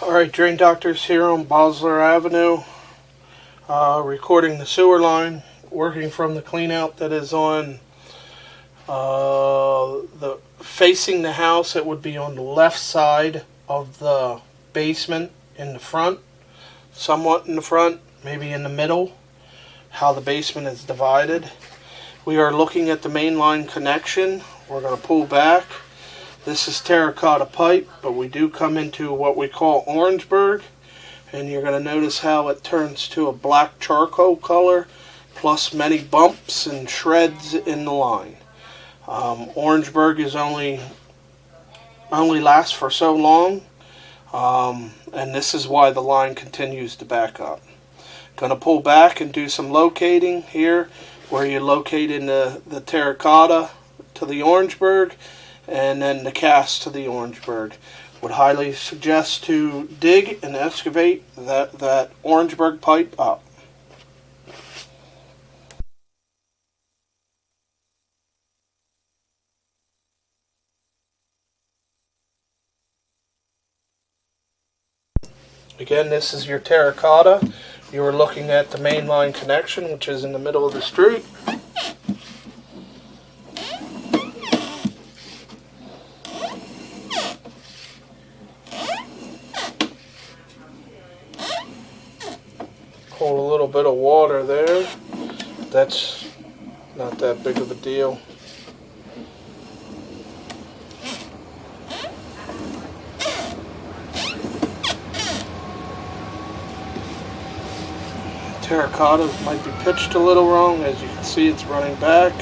Alright, Drain Doctors here on Bosler Avenue, recording the sewer line, working from the cleanout that is on facing the house. It would be on the left side of the basement in the front, somewhat in the front, maybe in the middle, how the basement is divided. We are looking at the main line connection. We're going to pull back. This is terracotta pipe, but we do come into what we call Orangeburg, and you're going to notice how it turns to a black charcoal color, plus many bumps and shreds in the line. Orangeburg is only lasts for so long, and this is why the line continues to back up. Going to pull back and do some locating here, where you locate in the terracotta to the Orangeburg, and then the cast to the Orangeburg. Would highly suggest to dig and excavate that Orangeburg pipe up. Again, this is your terracotta. You are looking at the main line connection, which is in the middle of the street. Hold a little bit of water there. That's not that big of a deal. Terracotta might be pitched a little wrong. As you can see, it's running back.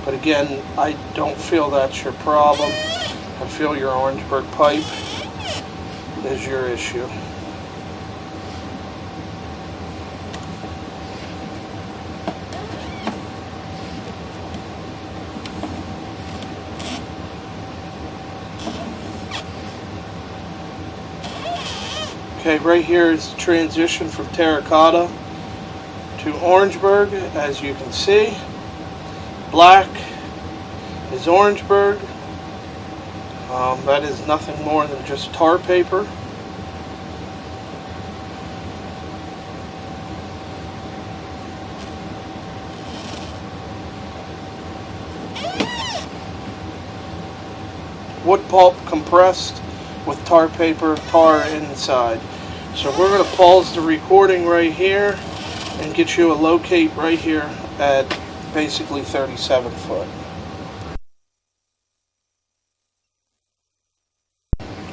But again, I don't feel that's your problem. I feel your Orangeburg pipe is your issue. Okay, right here is the transition from terracotta to Orangeburg. As you can see, black is Orangeburg. That is nothing more than just tar paper. Wood pulp compressed with tar paper, tar inside. So we're going to pause the recording right here and get you a locate right here at basically 37 foot.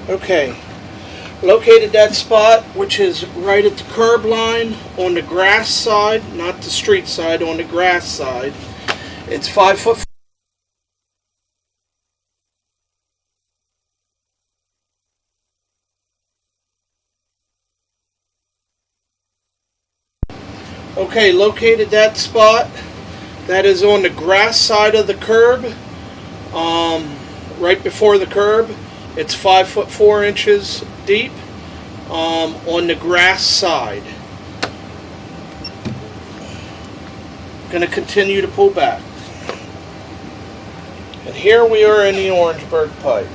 Okay, located that spot, which is right at the curb line on the grass side, not the street side, on the grass side. It's 5 foot. Okay, located that spot. That is on the grass side of the curb, right before the curb. It's 5 foot 4 inches deep on the grass side. Going to continue to pull back. And here we are in the Orangeburg pipe.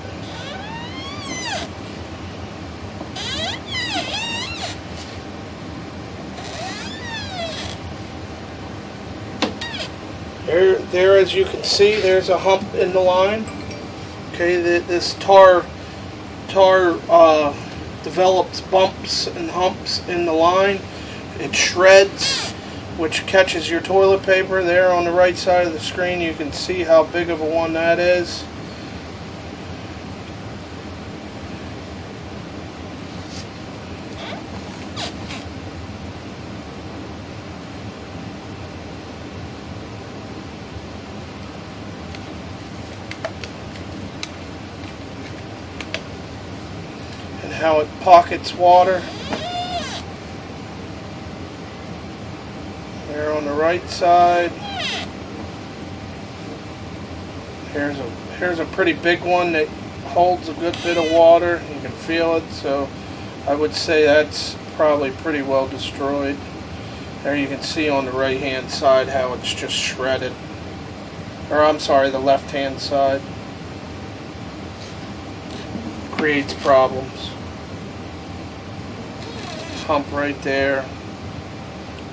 There, as you can see, there's a hump in the line. Okay, this tar develops bumps and humps in the line. It shreds, which catches your toilet paper. There on the right side of the screen, you can see how big of a one that is. How it pockets water. There on the right side. Here's a pretty big one that holds a good bit of water. You can feel it, so I would say that's probably pretty well destroyed. There you can see on the right hand side how it's just shredded. Or I'm sorry, the left hand side. Creates problems. hump right there.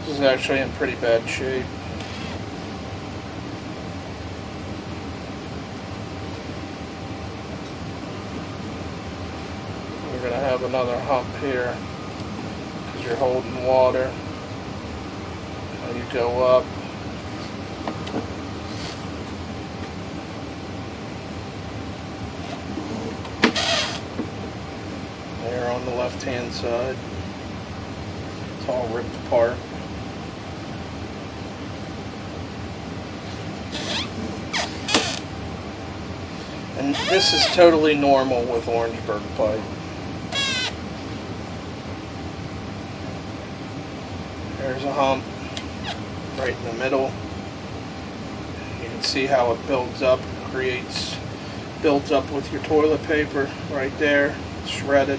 This is actually in pretty bad shape. We're going to have another hump here because you're holding water. Now you go up. There on the left hand side. It's all ripped apart. And this is totally normal with Orangeburg pipe. There's a hump right in the middle. You can see how it builds up, builds up with your toilet paper right there, shredded.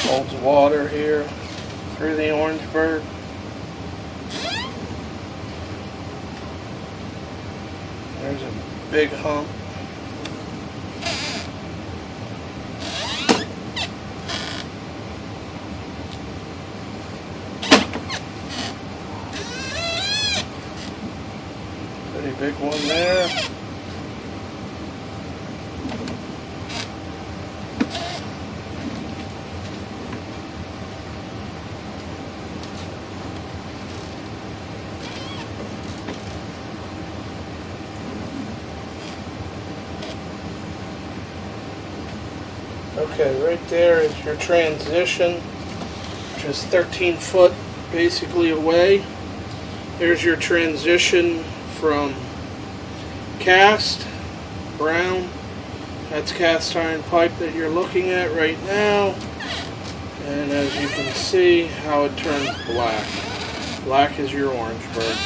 Holds water here through the Orangeburg. There's a big hump. Pretty big one there. Okay, right there is your transition, which is 13 foot basically away. There's your transition from cast, brown. That's cast iron pipe that you're looking at right now. And as you can see how it turns black. Black is your Orangeburg.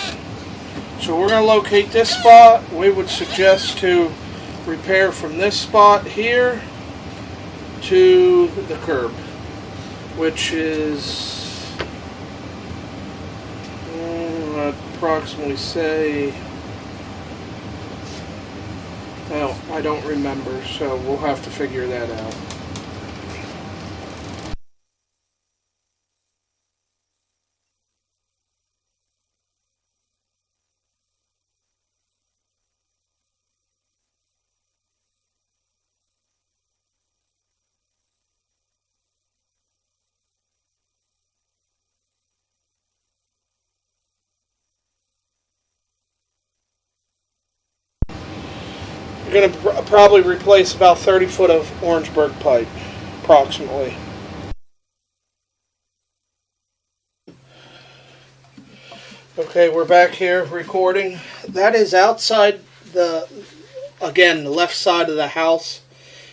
So we're going to locate this spot. We would suggest to repair from this spot here to the curb, which is approximately, say, well, I don't remember, so we'll have to figure that out. You're going to probably replace about 30 foot of Orangeburg pipe, approximately. Okay, we're back here recording. That is outside the left side of the house.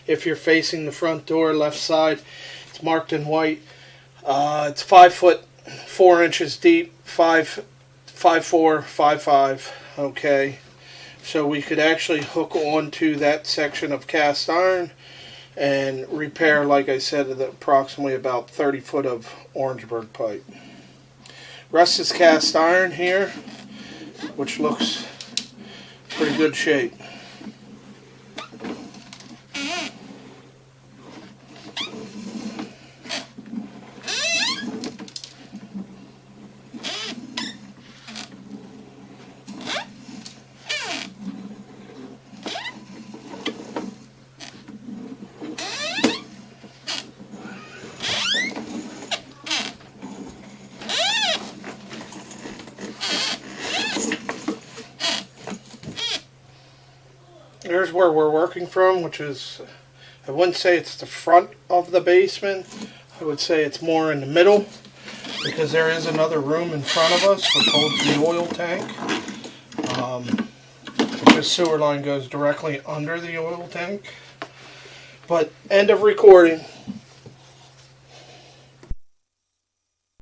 If you're facing the front door, left side, it's marked in white. It's 5 foot 4 inches deep, 5'4", 5'5". Okay. So we could actually hook onto that section of cast iron and repair, like I said, approximately about 30 foot of Orangeburg pipe. Rest is cast iron here, which looks pretty good shape. Here's where we're working from, which is, I wouldn't say it's the front of the basement. I would say it's more in the middle, because there is another room in front of us which holds the oil tank. This sewer line goes directly under the oil tank. But end of recording.